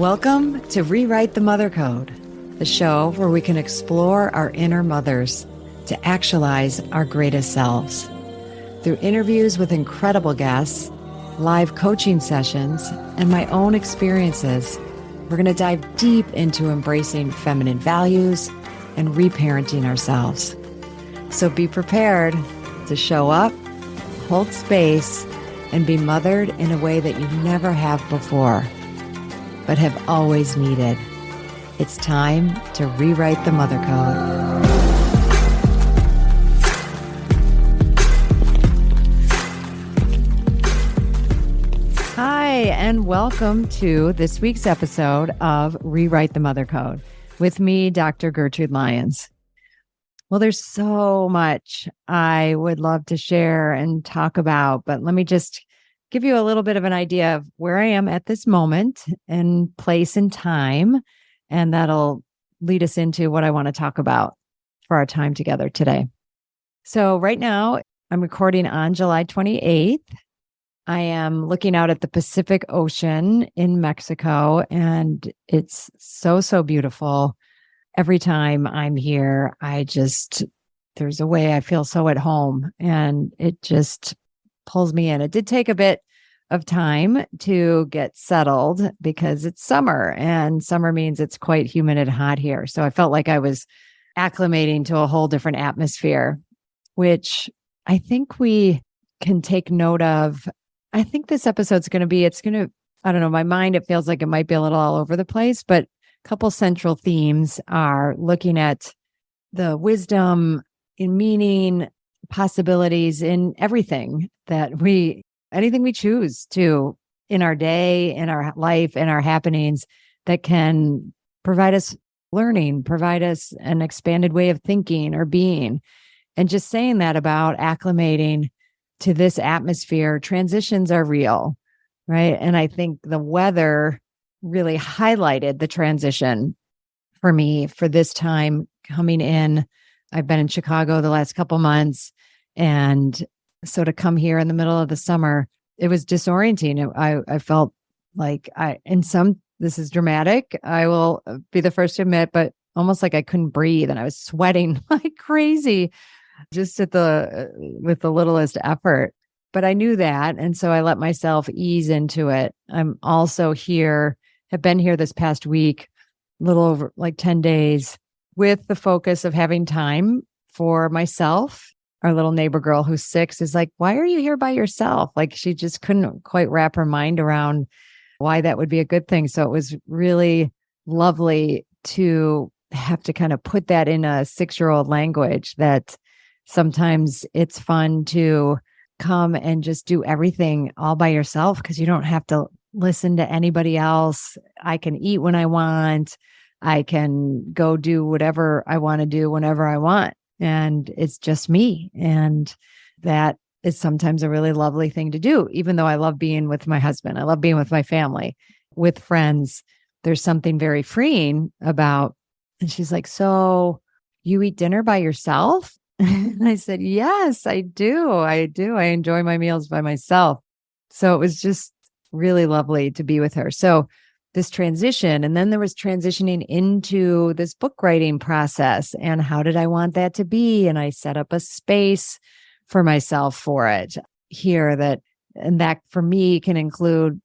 Welcome to Rewrite the Mother Code, the show where we can explore our inner mothers to actualize our greatest selves. Through interviews with incredible guests, live coaching sessions, and my own experiences, we're going to dive deep into embracing feminine values and reparenting ourselves. So be prepared to show up, hold space, and be mothered in a way that you never have before, but have always needed. It's time to rewrite the mother code. Hi, and welcome to this week's episode of Rewrite the Mother Code with me, Dr. Gertrude Lyons. Well, there's so much I would love to share and talk about, but let me just give you a little bit of an idea of where I am at this moment and place and time, and that'll lead us into what I want to talk about for our time together today. So right now, I'm recording on July 28th. I am looking out at the Pacific Ocean in Mexico, and it's so beautiful. Every time I'm here, there's a way I feel so at home, and it just pulls me in. It did take a bit of time to get settled because it's summer, and summer means it's quite humid and hot here. So I felt like I was acclimating to a whole different atmosphere, which I think we can take note of. I think this episode's going to, I don't know, my mind, it feels like it might be a little all over the place, but a couple central themes are looking at the wisdom in meaning, possibilities in everything anything we choose to in our day, in our life, in our happenings that can provide us learning, provide us an expanded way of thinking or being. And just saying that about acclimating to this atmosphere, transitions are real, right? And I think the weather really highlighted the transition for me for this time coming in. I've been in Chicago the last couple months, and so to come here in the middle of the summer, it was disorienting. I felt like this is dramatic, I will be the first to admit, but almost like I couldn't breathe and I was sweating like crazy just with the littlest effort. But I knew that. And so I let myself ease into it. I'm also have been here this past week, a little over like 10 days, with the focus of having time for myself. Our little neighbor girl who's 6 is like, why are you here by yourself? Like she just couldn't quite wrap her mind around why that would be a good thing. So it was really lovely to have to kind of put that in a 6-year-old language, that sometimes it's fun to come and just do everything all by yourself because you don't have to listen to anybody else. I can eat when I want. I can go do whatever I want to do whenever I want. And it's just me. And that is sometimes a really lovely thing to do, even though I love being with my husband. I love being with my family, with friends. There's something very freeing about, and she's like, so you eat dinner by yourself? And I said, yes, I do. I enjoy my meals by myself. So it was just really lovely to be with her. So this transition, and then there was transitioning into this book writing process, and how did I want that to be? And I set up a space for myself for it here, and that for me can include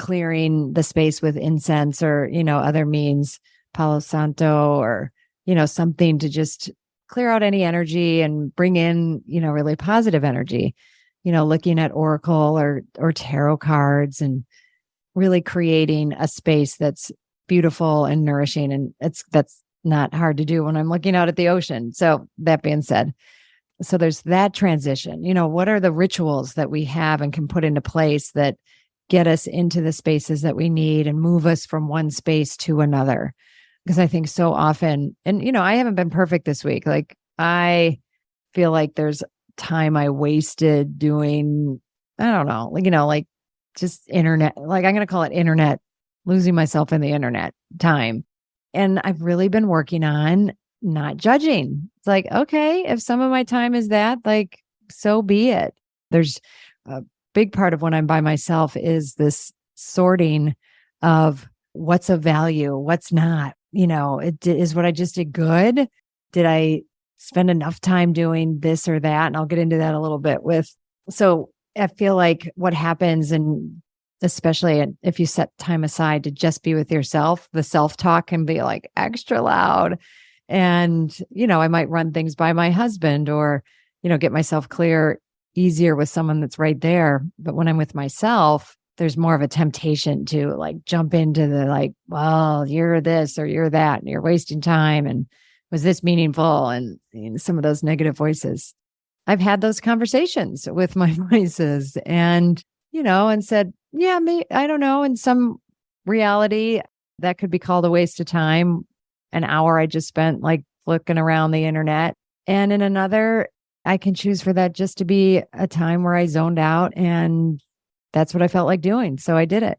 clearing the space with incense or, other means, Palo Santo, or, something to just clear out any energy and bring in, really positive energy, looking at oracle or tarot cards, and really creating a space that's beautiful and nourishing. And that's not hard to do when I'm looking out at the ocean. So that being said, so there's that transition. What are the rituals that we have and can put into place that get us into the spaces that we need and move us from one space to another? Because I think so often, and I haven't been perfect this week. Like I feel like there's time I wasted doing, I don't know, like just internet, like I'm going to call it internet, losing myself in the internet time. And I've really been working on not judging. It's like, okay, if some of my time is that, like, so be it. There's a big part of when I'm by myself is this sorting of what's of value, what's not. Is what I just did good? Did I spend enough time doing this or that? And I'll get into that a little bit so I feel like what happens, and especially if you set time aside to just be with yourself, the self-talk can be like extra loud. And, I might run things by my husband or, get myself clear easier with someone that's right there. But when I'm with myself, there's more of a temptation to like jump into the like, well, you're this or you're that, and you're wasting time. And was this meaningful? And some of those negative voices. I've had those conversations with my voices and, and said, yeah, I don't know. In some reality, that could be called a waste of time. An hour I just spent like looking around the internet. And in another, I can choose for that just to be a time where I zoned out, and that's what I felt like doing. So I did it.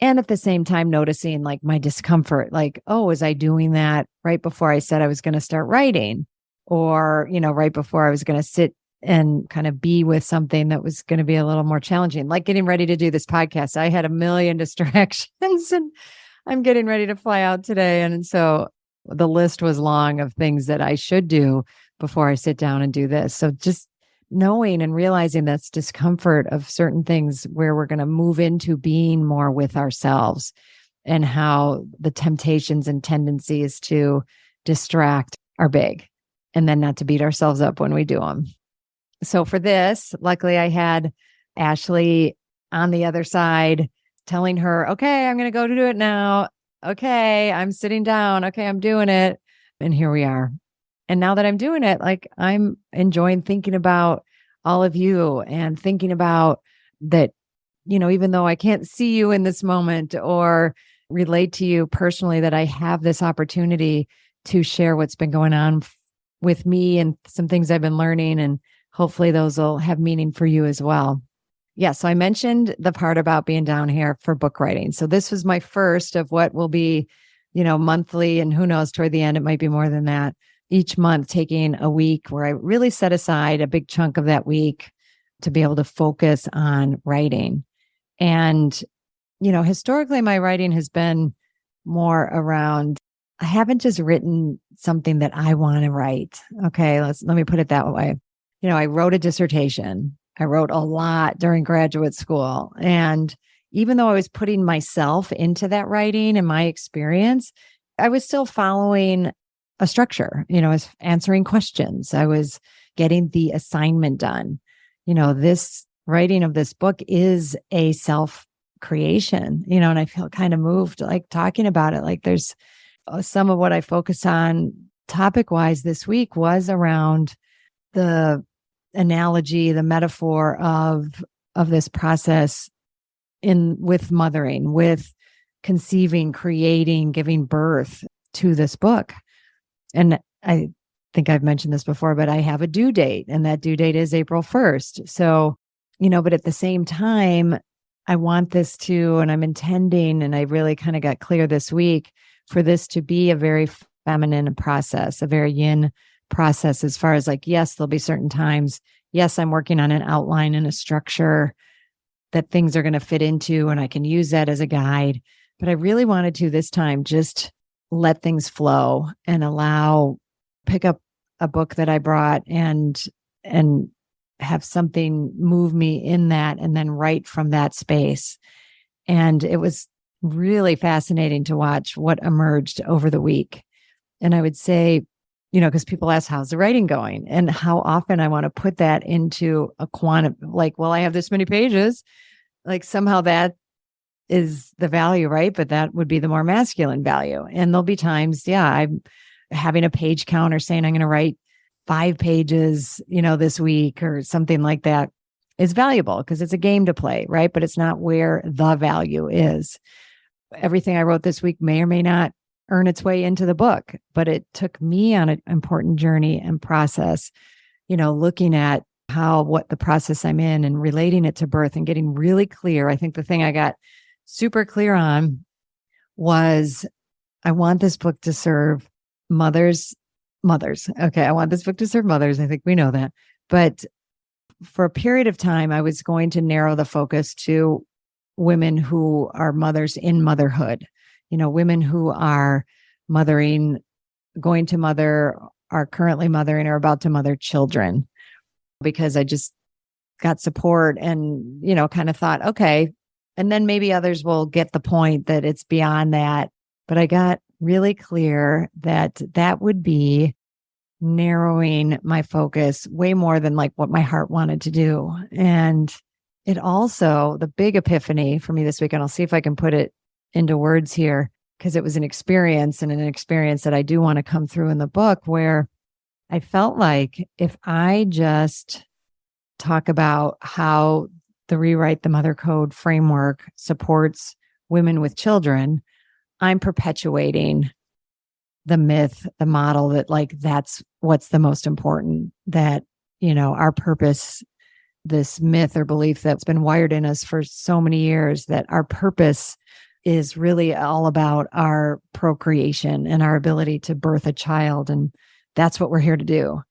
And at the same time, noticing like my discomfort, like, oh, was I doing that right before I said I was going to start writing? Or, right before I was going to sit and kind of be with something that was going to be a little more challenging, like getting ready to do this podcast. I had a million distractions and I'm getting ready to fly out today. And so the list was long of things that I should do before I sit down and do this. So just knowing and realizing that's discomfort of certain things where we're going to move into being more with ourselves, and how the temptations and tendencies to distract are big, and then not to beat ourselves up when we do them. So for this, luckily I had Ashley on the other side telling her, okay, I'm going to go to do it now. Okay, I'm sitting down. Okay, I'm doing it. And here we are. And now that I'm doing it, like I'm enjoying thinking about all of you and thinking about that, even though I can't see you in this moment or relate to you personally, that I have this opportunity to share what's been going on with me and some things I've been learning. And hopefully those will have meaning for you as well. Yeah. So I mentioned the part about being down here for book writing. So this was my first of what will be, monthly, and who knows, toward the end, it might be more than that. Each month, taking a week where I really set aside a big chunk of that week to be able to focus on writing. And, historically, my writing has been more around, I haven't just written something that I want to write. Okay, let me put it that way. I wrote a dissertation. I wrote a lot during graduate school. And even though I was putting myself into that writing and my experience, I was still following a structure. I was answering questions. I was getting the assignment done. This writing of this book is a self-creation, and I feel kind of moved like talking about it. Like there's some of what I focused on topic-wise this week was around the analogy, the metaphor of this process with mothering, with conceiving, creating, giving birth to this book. And I think I've mentioned this before, but I have a due date, and that due date is April 1st. So, but at the same time, I want this to, and I'm intending, and I really kind of got clear this week for this to be a very feminine process, a very yin process, as far as like, yes, there'll be certain times. Yes, I'm working on an outline and a structure that things are going to fit into, and I can use that as a guide. But I really wanted to this time just let things flow and pick up a book that I brought and have something move me in that, and then write from that space. And it was really fascinating to watch what emerged over the week. And I would say, because people ask, how's the writing going? And how often I want to put that into a quantum, like, well, I have this many pages, like somehow that is the value, right? But that would be the more masculine value. And there'll be times, I'm having a page count or saying I'm going to write 5 pages, this week or something like that is valuable because it's a game to play, right? But it's not where the value is. Everything I wrote this week may or may not earn its way into the book, but it took me on an important journey and process, looking at what the process I'm in and relating it to birth and getting really clear. I think the thing I got super clear on was I want this book to serve mothers. Okay. I want this book to serve mothers. I think we know that. But for a period of time, I was going to narrow the focus to women who are mothers in motherhood, women who are mothering, going to mother, are currently mothering, or about to mother children, because I just got support and, kind of thought, okay. And then maybe others will get the point that it's beyond that. But I got really clear that that would be narrowing my focus way more than like what my heart wanted to do. And it also, the big epiphany for me this week, and I'll see if I can put it into words here, because it was an experience, and an experience that I do want to come through in the book, where I felt like if I just talk about how the Rewrite the Mother Code framework supports women with children, I'm perpetuating the myth, the model that like that's what's the most important, that, our purpose, this myth or belief that's been wired in us for so many years, that our purpose is really all about our procreation and our ability to birth a child. And that's what we're here to do.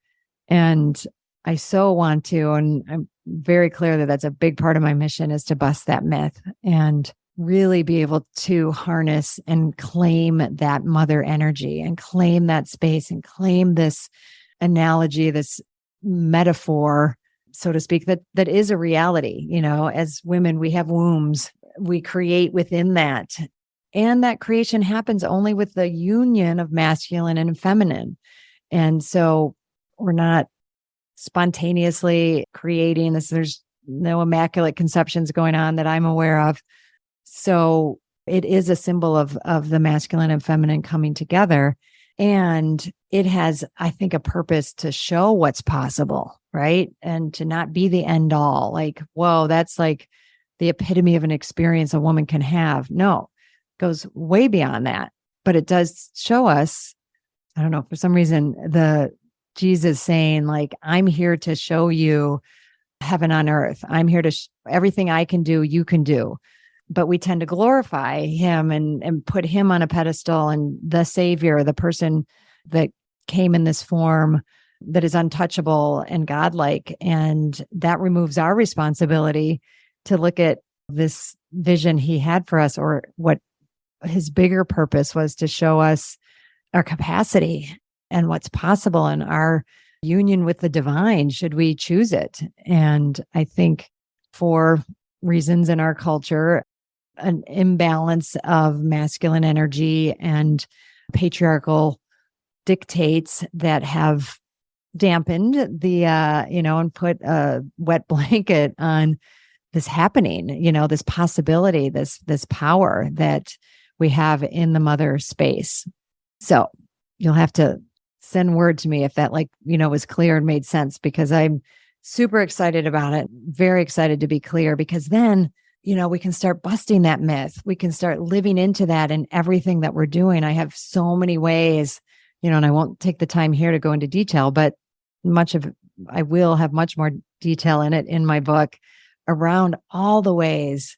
And I so want to, and I'm very clear that that's a big part of my mission, is to bust that myth and really be able to harness and claim that mother energy and claim that space and claim this analogy, this metaphor, so to speak, that is a reality. As women, we have wombs, we create within that. And that creation happens only with the union of masculine and feminine. And so we're not spontaneously creating this. There's no immaculate conceptions going on that I'm aware of. So it is a symbol of the masculine and feminine coming together. And it has, I think, a purpose to show what's possible, right? And to not be the end all. Like, whoa, that's like the epitome of an experience a woman can have. No, it goes way beyond that. But it does show us, I don't know, for some reason, the Jesus saying, like, I'm here to show you heaven on earth. I'm here to, everything I can do, you can do. But we tend to glorify him and put him on a pedestal, and the savior, the person that came in this form that is untouchable and godlike. And that removes our responsibility to look at this vision he had for us, or what his bigger purpose was, to show us our capacity and what's possible in our union with the divine, should we choose it. And I think for reasons in our culture, an imbalance of masculine energy and patriarchal dictates that have dampened the, and put a wet blanket on this happening, this possibility, this power that we have in the mother space. So you'll have to send word to me if that was clear and made sense, because I'm super excited about it. Very excited to be clear, because then, we can start busting that myth. We can start living into that in everything that we're doing. I have so many ways, and I won't take the time here to go into detail, but I will have much more detail in it in my book around all the ways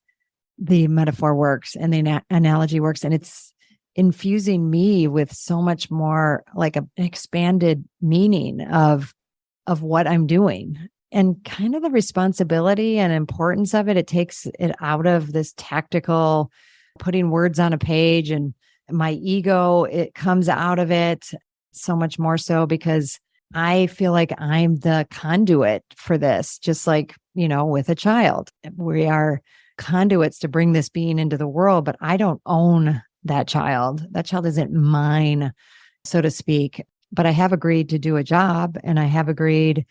the metaphor works and the analogy works. And it's infusing me with so much more like an expanded meaning of what I'm doing. And kind of the responsibility and importance of it, it takes it out of this tactical putting words on a page, and my ego, it comes out of it so much more so, because I feel like I'm the conduit for this, just like, with a child. We are conduits to bring this being into the world, but I don't own that child. That child isn't mine, so to speak. But I have agreed to do a job, and I have agreed,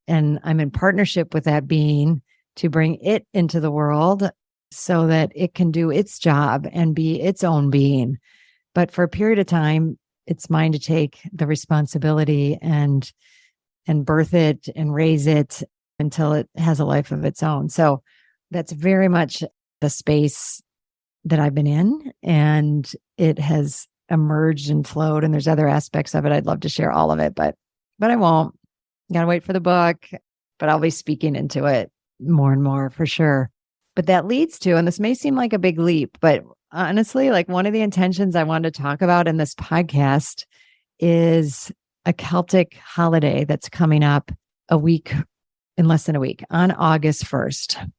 and I'm in partnership with that being to bring it into the world so that it can do its job and be its own being. But for a period of time, it's mine to take the responsibility and birth it and raise it until it has a life of its own. So that's very much the space that I've been in, and it has emerged and flowed. And there's other aspects of it. I'd love to share all of it, but I won't. Got to wait for the book, but I'll be speaking into it more and more for sure. But that leads to, and this may seem like a big leap, but honestly, like one of the intentions I wanted to talk about in this podcast is a Celtic holiday that's coming up in less than a week, on August 1st.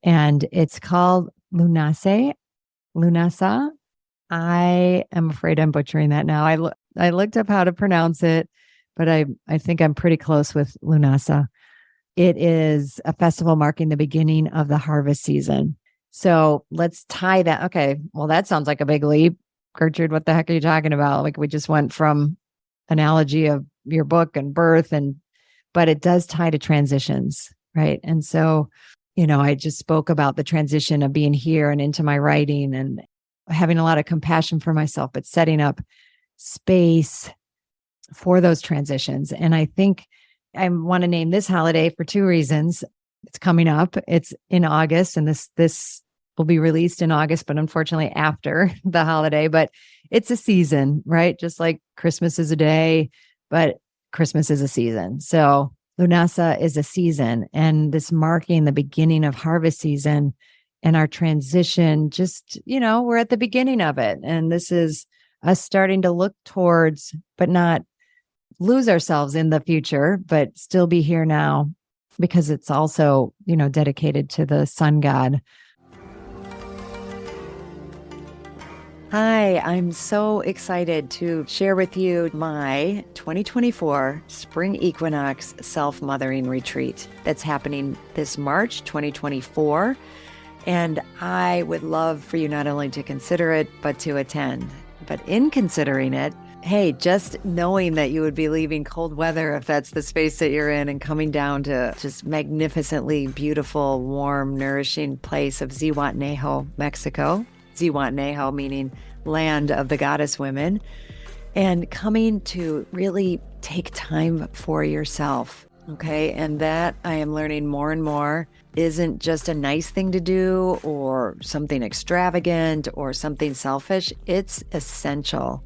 And it's called Lughnasadh. I am afraid I'm butchering that now. I looked up how to pronounce it, but I think I'm pretty close with Lughnasadh. It is a festival marking the beginning of the harvest season. So let's tie that. Okay, well, that sounds like a big leap. Gertrude, what the heck are you talking about? Like we just went from analogy of your book and birth, but it does tie to transitions, right? And so, I just spoke about the transition of being here and into my writing and having a lot of compassion for myself, but setting up space for those transitions. And I think I want to name this holiday for two reasons. It's coming up. It's in August, and this will be released in August, but unfortunately after the holiday. But it's a season, right? Just like Christmas is a day, but Christmas is a season. So Lughnasadh is a season, and this marking the beginning of harvest season and our transition, just, we're at the beginning of it. And this is us starting to look towards, but not lose ourselves in the future, but still be here now, because it's also, dedicated to the sun god. Hi, I'm so excited to share with you my 2024 Spring Equinox Self-Mothering Retreat that's happening this March 2024. And I would love for you not only to consider it, but to attend. But in considering it, hey, just knowing that you would be leaving cold weather, if that's the space that you're in, and coming down to just magnificently beautiful, warm, nourishing place of 𝗵𝗵𝗴𝗵𝗵𝗵𝗁, Mexico. 𝗵𝗵𝗴𝗵𝗵𝗵 meaning land of the goddess women, and coming to really take time for yourself. Okay. And that I am learning more and more isn't just a nice thing to do or something extravagant or something selfish. It's essential.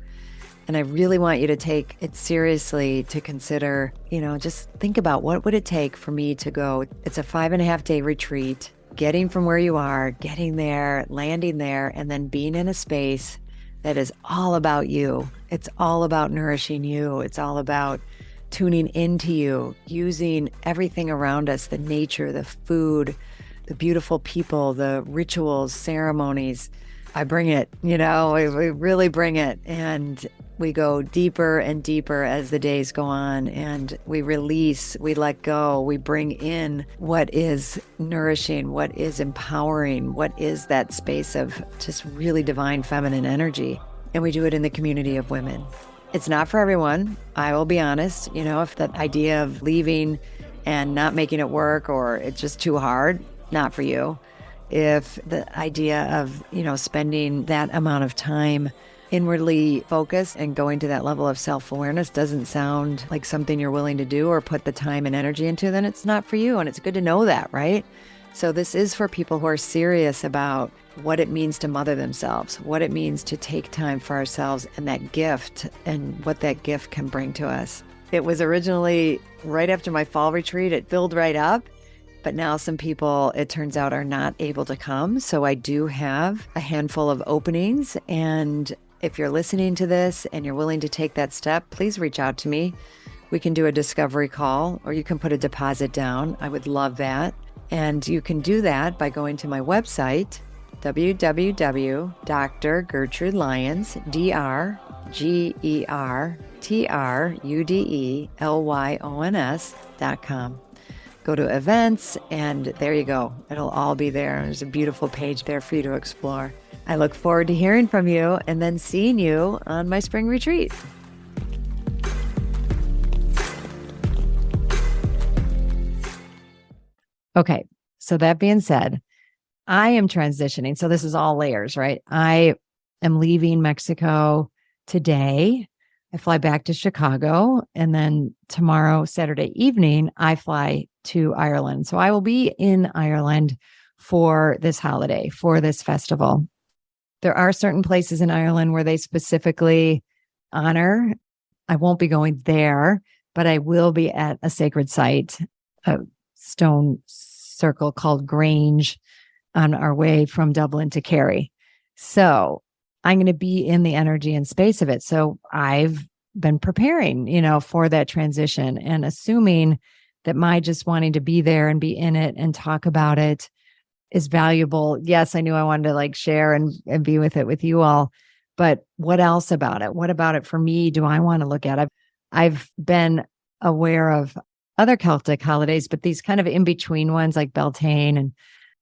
And I really want you to take it seriously, to consider, just think about what would it take for me to go. It's a 5.5-day retreat, getting from where you are, getting there, landing there, and then being in a space that is all about you. It's all about nourishing you. It's all about tuning into you, using everything around us, the nature, the food, the beautiful people, the rituals, ceremonies. I bring it, we really bring it. And we go deeper and deeper as the days go on, and we release, we let go, we bring in what is nourishing, what is empowering, what is that space of just really divine feminine energy. And we do it in the community of women. It's not for everyone. I will be honest, if that idea of leaving and not making it work, or it's just too hard, not for you. If the idea of, spending that amount of time inwardly focused and going to that level of self-awareness doesn't sound like something you're willing to do or put the time and energy into, then it's not for you. And it's good to know that, right? So this is for people who are serious about what it means to mother themselves, what it means to take time for ourselves, and that gift and what that gift can bring to us. It was originally right after my fall retreat. It filled right up. But now some people, it turns out, are not able to come. So I do have a handful of openings. And if you're listening to this and you're willing to take that step, please reach out to me. We can do a discovery call, or you can put a deposit down. I would love that. And you can do that by going to my website, www.drgertrudeLyons.com. Go to events, and there you go. It'll all be there. There's a beautiful page there for you to explore. I look forward to hearing from you and then seeing you on my spring retreat. Okay, so that being said, I am transitioning. So this is all layers, right? I am leaving Mexico today. I fly back to Chicago, and then tomorrow, Saturday evening, I fly to Ireland. So I will be in Ireland for this holiday, for this festival. There are certain places in Ireland where they specifically honor. I won't be going there, but I will be at a sacred site, a stone circle called Grange, on our way from Dublin to Kerry. So I'm going to be in the energy and space of it. So I've been preparing, for that transition, and assuming that my just wanting to be there and be in it and talk about it is valuable. Yes, I knew I wanted to share and be with it with you all, But what else about it? What about it for me do I want to look at? I've been aware of other Celtic holidays, but these kind of in-between ones like Beltane and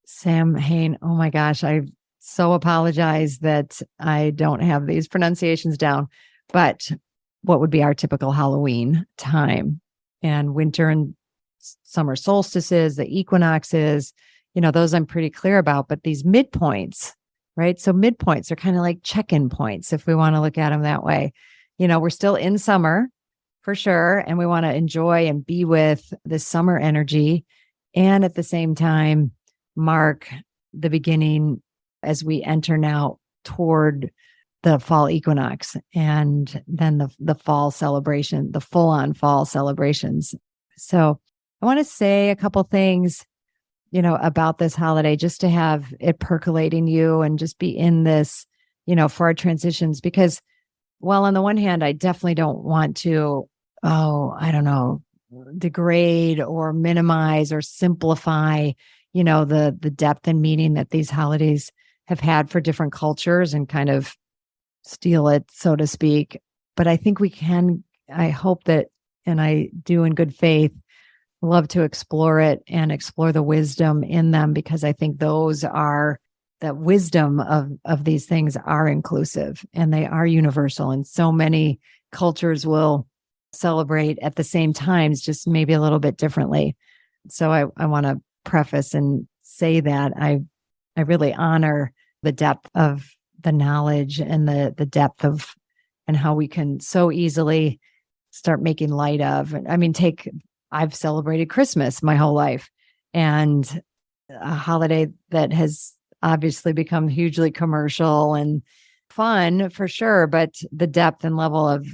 Samhain. Oh my gosh, I so apologize that I don't have these pronunciations down. But what would be our typical Halloween time, and winter and summer solstices, the equinoxes, those I'm pretty clear about. But these midpoints, right? So midpoints are kind of like check-in points, if we want to look at them that way. We're still in summer for sure, and we want to enjoy and be with this summer energy, and at the same time mark the beginning as we enter now toward the fall equinox, and then the fall celebration, the full-on fall celebrations. So I want to say a couple things, about this holiday, just to have it percolating you and just be in this, for our transitions. Because while on the one hand, I definitely don't want to, degrade or minimize or simplify, the depth and meaning that these holidays have had for different cultures and kind of steal it, so to speak. But I think we can, I hope that, and I do in good faith, love to explore it and explore the wisdom in them, because I think that wisdom of these things are inclusive and they are universal. And so many cultures will celebrate at the same times, just maybe a little bit differently. So I want to preface and say that I really honor the depth of the knowledge and the depth of, and how we can so easily start making light of. I mean, I've celebrated Christmas my whole life, and a holiday that has obviously become hugely commercial and fun for sure, but the depth and level of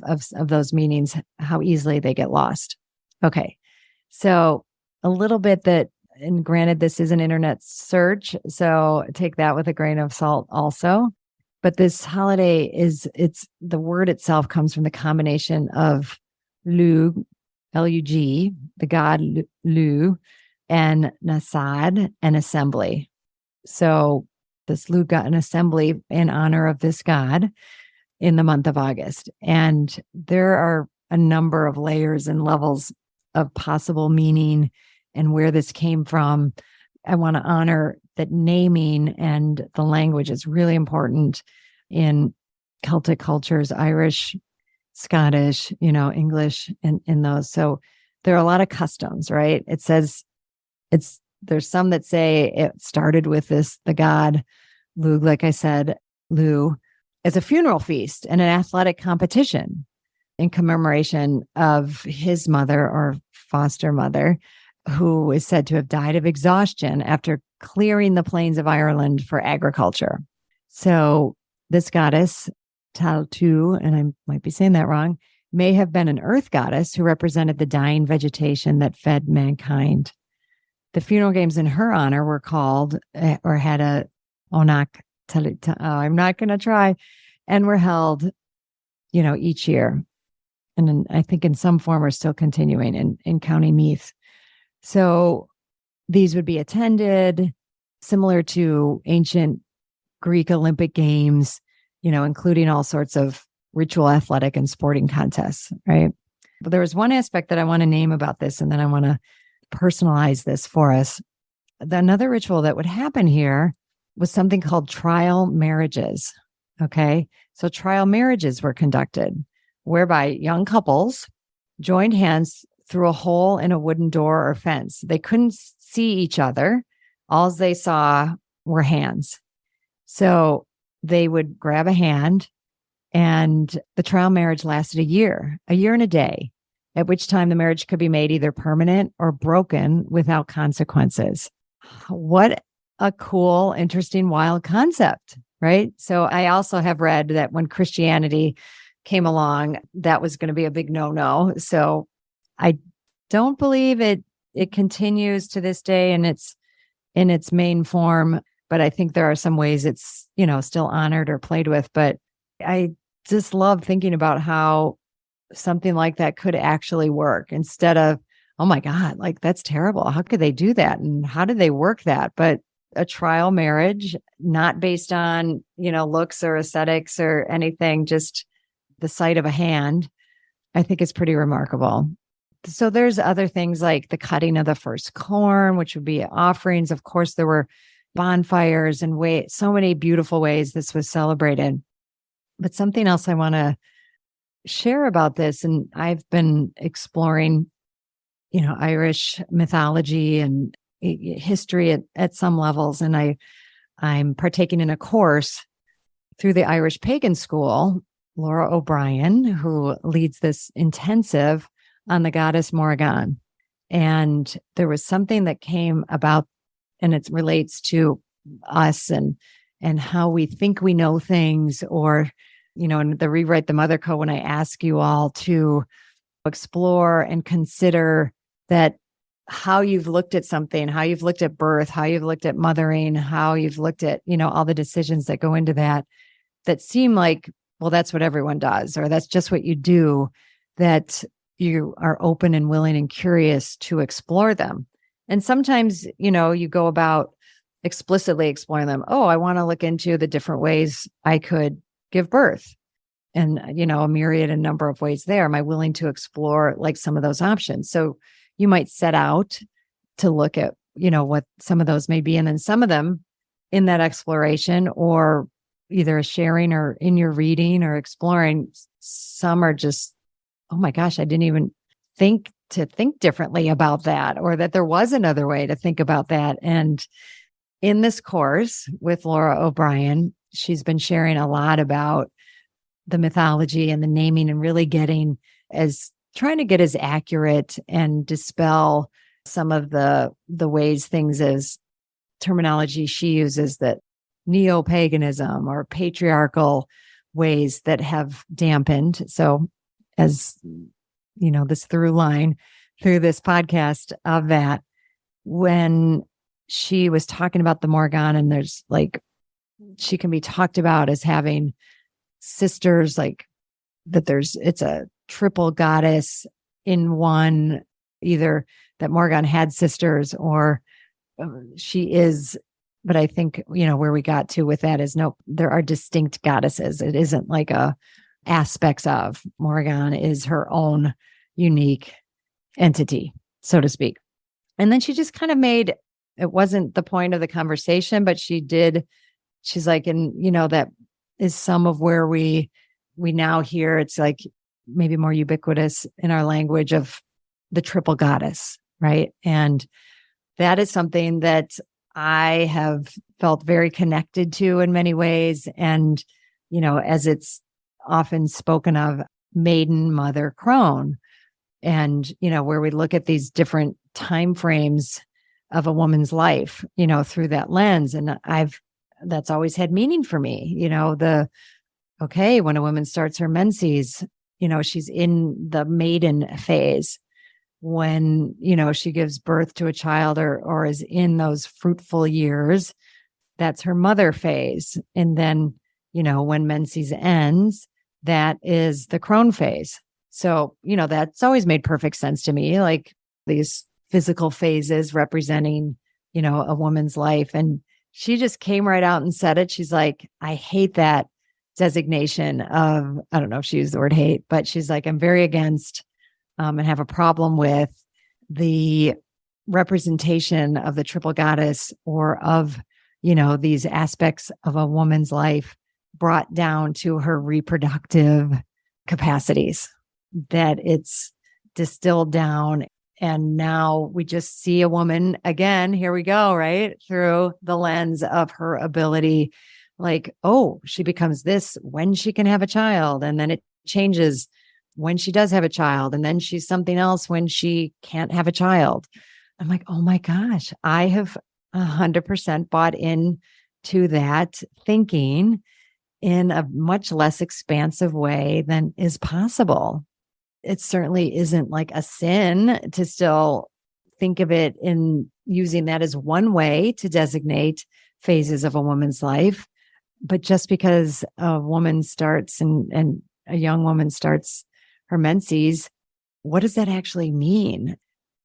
those meanings, how easily they get lost. Okay. So a little bit that, and granted, this is an internet search, so take that with a grain of salt also. But this holiday the word itself comes from the combination of Lugh, L-U-G, the god Lugh, and Lughnasadh, an assembly. So this Lugh got an assembly in honor of this god in the month of August. And there are a number of layers and levels of possible meaning and where this came from. I want to honor that naming and the language is really important in Celtic cultures, Irish, Scottish, English, and in those. So there are a lot of customs, right? It says there's some that say it started with the god Lugh, like I said, Lugh, as a funeral feast and an athletic competition in commemoration of his mother or foster mother, who is said to have died of exhaustion after clearing the plains of Ireland for agriculture. So this goddess, Taltu, and I might be saying that wrong, may have been an earth goddess who represented the dying vegetation that fed mankind. The funeral games in her honor were called, or had a Onak, I'm not going to try, and were held, each year. And I think in some form are still continuing in County Meath. So these would be attended similar to ancient Greek Olympic Games, including all sorts of ritual athletic and sporting contests, right? But there was one aspect that I want to name about this, and then I want to personalize this for us. Another ritual that would happen here was something called trial marriages, okay? So trial marriages were conducted, whereby young couples joined hands through a hole in a wooden door or fence. They couldn't see each other. All they saw were hands. So they would grab a hand, and the trial marriage lasted a year and a day, at which time the marriage could be made either permanent or broken without consequences. What a cool, interesting, wild concept, right? So I also have read that when Christianity came along, that was going to be a big no-no. So I don't believe it continues to this day in its main form, but I think there are some ways it's, still honored or played with. But I just love thinking about how something like that could actually work, instead of, oh my God, like that's terrible. How could they do that? And how did they work that? But a trial marriage, not based on, looks or aesthetics or anything, just the sight of a hand, I think is pretty remarkable. So there's other things like the cutting of the first corn, which would be offerings. Of course, there were bonfires and so many beautiful ways this was celebrated. But something else I want to share about this, and I've been exploring, Irish mythology and history at some levels, and I'm partaking in a course through the Irish Pagan School, Laura O'Brien, who leads this intensive on the goddess _𝗵𝗶𝗴𝗵𝗵𝗁. And there was something that came about, and it relates to us and how we think we know things, or, in the Rewrite the Mother Code, when I ask you all to explore and consider that how you've looked at something, how you've looked at birth, how you've looked at mothering, how you've looked at, all the decisions that go into that seem like, well, that's what everyone does, or that's just what you do, that you are open and willing and curious to explore them. And sometimes, you go about explicitly exploring them. Oh, I want to look into the different ways I could give birth, and, a myriad, a number of ways there. Am I willing to explore like some of those options? So you might set out to look at, what some of those may be. And then some of them in that exploration, or either sharing or in your reading or exploring, some are just, oh my gosh, I didn't even think differently about that, or that there was another way to think about that. And in this course with Laura O'Brien, she's been sharing a lot about the mythology and the naming, and really trying to get as accurate and dispel some of the ways things, as terminology she uses, that neo-paganism or patriarchal ways that have dampened. So as this through line through this podcast of that, when she was talking about the _Morgan, and there's like, she can be talked about as having sisters, like that it's a triple goddess in one, either that _Morgan had sisters, or she is, but I think, where we got to with that is, no, there are distinct goddesses. It isn't like aspects of _Morgan is her own unique entity, so to speak. And then she just kind of made, it wasn't the point of the conversation, but she's like, and that is some of where we now hear, it's like maybe more ubiquitous in our language, of the triple goddess, right? And that is something that I have felt very connected to in many ways. And, as it's often spoken of, maiden, mother, crone. And, where we look at these different time frames of a woman's life, through that lens. And that's always had meaning for me, when a woman starts her menses, she's in the maiden phase. When, she gives birth to a child, or is in those fruitful years, that's her mother phase. And then, when menses ends, that is the crone phase. So, that's always made perfect sense to me, like these physical phases representing, a woman's life. And she just came right out and said it. She's like, I hate that designation of, I don't know if she used the word hate, but she's like, I'm very against and have a problem with the representation of the triple goddess, or of, these aspects of a woman's life brought down to her reproductive capacities, that it's distilled down. And now we just see a woman again, here we go, right? Through the lens of her ability, like, oh, she becomes this when she can have a child. And then it changes when she does have a child. And then she's something else when she can't have a child. I'm like, oh my gosh, I have 100% bought into that thinking in a much less expansive way than is possible. It certainly isn't like a sin to still think of it in using that as one way to designate phases of a woman's life. But just because a woman starts and a young woman starts her menses, what does that actually mean?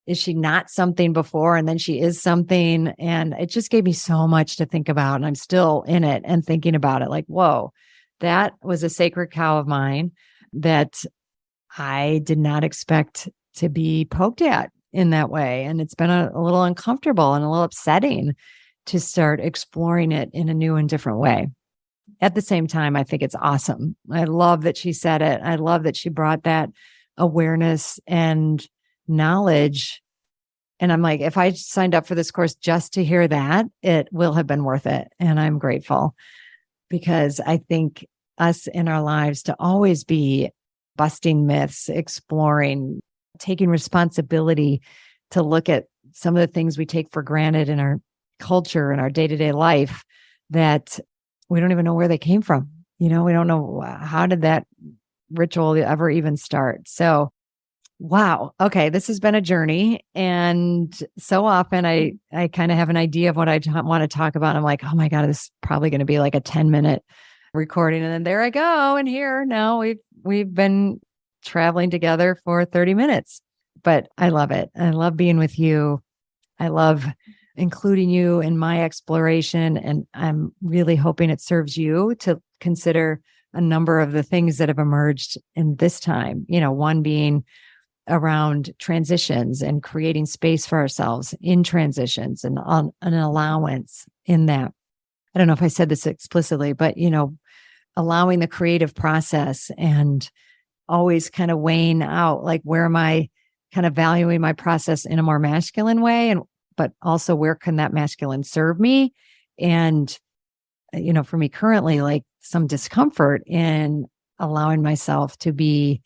is she not something before and then she is something? And it just gave me so much to think about. And I'm still in it and thinking about it like, whoa, that was a sacred cow of mine that I did not expect to be poked at in that way. And it's been a little uncomfortable and a little upsetting to start exploring it in a new and different way. At the same time, I think it's awesome. I love that she said it. I love that she brought that awareness and knowledge. And I'm like, if I signed up for this course just to hear that, it will have been worth it. And I'm grateful because I think us in our lives to always be busting myths, exploring, taking responsibility to look at some of the things we take for granted in our culture and our day-to-day life that we don't even know where they came from. We don't know how did that ritual ever even start. So, wow. Okay. This has been a journey. And so often I kind of have an idea of what I want to talk about. I'm like, oh my God, this is probably going to be like a 10-minute recording. And then there I go. And here now we've been traveling together for 30 minutes, but I love it. I love being with you. I love including you in my exploration. And I'm really hoping it serves you to consider a number of the things that have emerged in this time, one being around transitions and creating space for ourselves in transitions and an allowance in that. I don't know if I said this explicitly, but, allowing the creative process and always kind of weighing out, like, where am I kind of valuing my process in a more masculine way? But also where can that masculine serve me? And, for me currently, like some discomfort in allowing myself to be,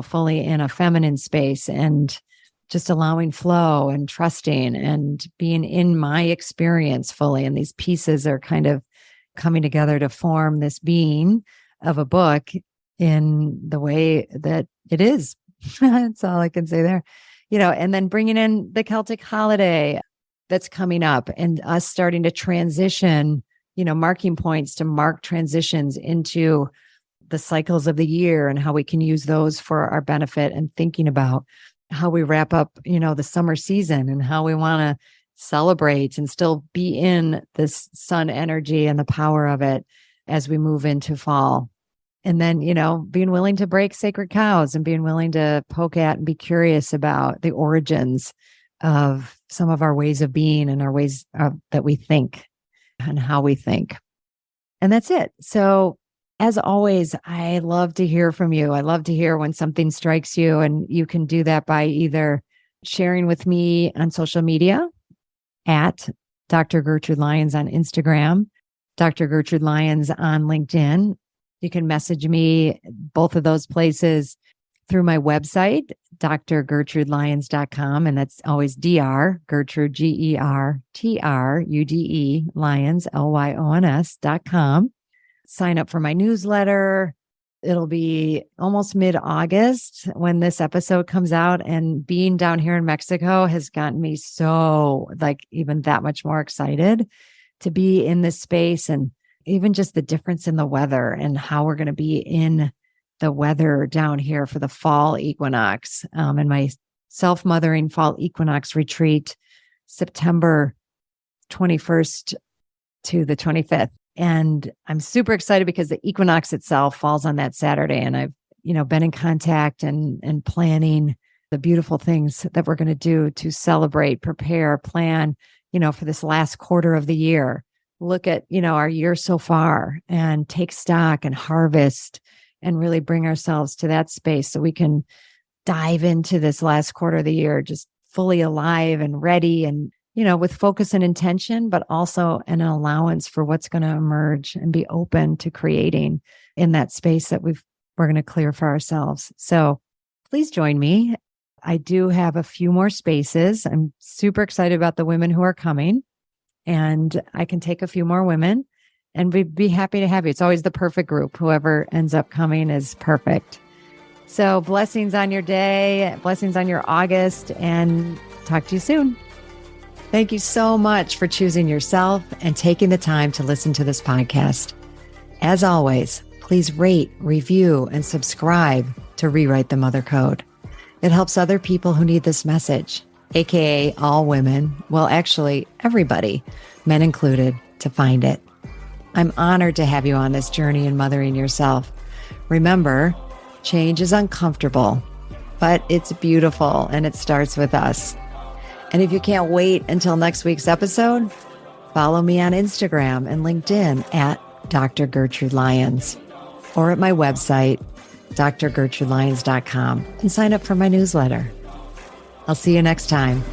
fully in a feminine space and just allowing flow and trusting and being in my experience fully. And these pieces are kind of coming together to form this being of a book in the way that it is. That's all I can say there. And then bringing in the Celtic holiday that's coming up and us starting to transition, marking points to mark transitions into the cycles of the year and how we can use those for our benefit and thinking about how we wrap up, the summer season and how we want to celebrate and still be in this sun energy and the power of it as we move into fall. And then, being willing to break sacred cows and being willing to poke at and be curious about the origins of some of our ways of being and our ways that we think and how we think. And that's it. So as always, I love to hear from you. I love to hear when something strikes you, and you can do that by either sharing with me on social media at Dr. Gertrude Lyons on Instagram, Dr. Gertrude Lyons on LinkedIn. You can message me both of those places through my website, drgertrudelyons.com. And that's always Dr. Gertrude, GERTRUDE, Lyons, LYONS.com. Sign up for my newsletter. It'll be almost mid-August when this episode comes out. And being down here in Mexico has gotten me so, even that much more excited to be in this space, and even just the difference in the weather and how we're going to be in the weather down here for the fall equinox, and my self-mothering fall equinox retreat, September 21st to the 25th. And I'm super excited because the equinox itself falls on that Saturday. And I've, been in contact and planning the beautiful things that we're going to do to celebrate, prepare, plan, for this last quarter of the year. Look at, our year so far and take stock and harvest and really bring ourselves to that space so we can dive into this last quarter of the year, just fully alive and ready and, with focus and intention, but also an allowance for what's going to emerge and be open to creating in that space that we're going to clear for ourselves. So please join me. I do have a few more spaces. I'm super excited about the women who are coming, and I can take a few more women, and we'd be happy to have you. It's always the perfect group. Whoever ends up coming is perfect. So blessings on your day, blessings on your August, and talk to you soon. Thank you so much for choosing yourself and taking the time to listen to this podcast. As always, please rate, review, and subscribe to Rewrite the Mother Code. It helps other people who need this message. aka all women, well, actually everybody, men included, to find it. I'm honored to have you on this journey in mothering yourself. Remember, change is uncomfortable, but it's beautiful and it starts with us. And if you can't wait until next week's episode, follow me on Instagram and LinkedIn at Dr. Gertrude Lyons or at my website, drgertrudelyons.com, and sign up for my newsletter. I'll see you next time.